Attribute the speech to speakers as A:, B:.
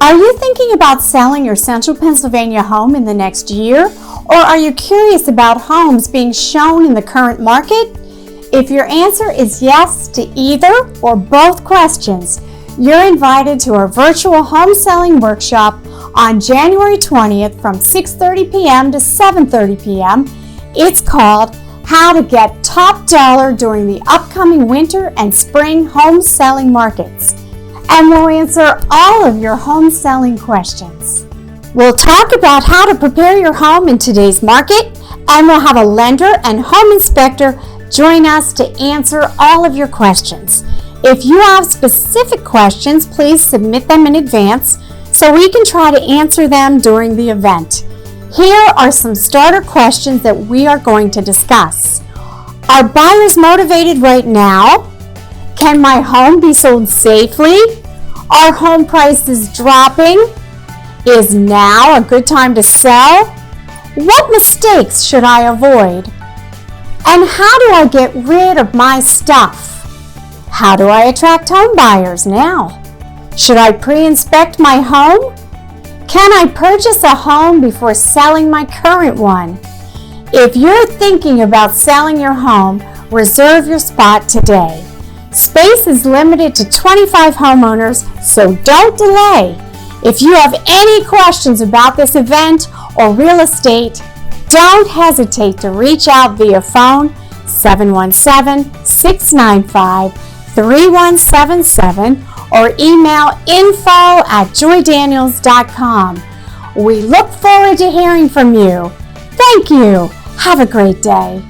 A: Are you thinking about selling your Central Pennsylvania home in the next year? Or are you curious about homes being shown in the current market? If your answer is yes to either or both questions, you're invited to our virtual home selling workshop on January 20th from 6:30 p.m. to 7:30 p.m. It's called How to Get Top Dollar During the Upcoming Winter and Spring Home Selling Markets. And we'll answer all of your home selling questions. We'll talk about how to prepare your home in today's market, and we'll have a lender and home inspector join us to answer all of your questions. If you have specific questions, please submit them in advance so we can try to answer them during the event. Here are some starter questions that we are going to discuss. Are buyers motivated right now? Can my home be sold safely? Are home prices dropping? Is now a good time to sell? What mistakes should I avoid? And how do I get rid of my stuff? How do I attract home buyers now? Should I pre-inspect my home? Can I purchase a home before selling my current one? If you're thinking about selling your home, reserve your spot today. Space is limited to 25 homeowners, so don't delay. If you have any questions about this event or real estate, don't hesitate to reach out via phone 717-695-3177 or email info@joydaniels.com. We look forward to hearing from you. Thank you. Have a great day.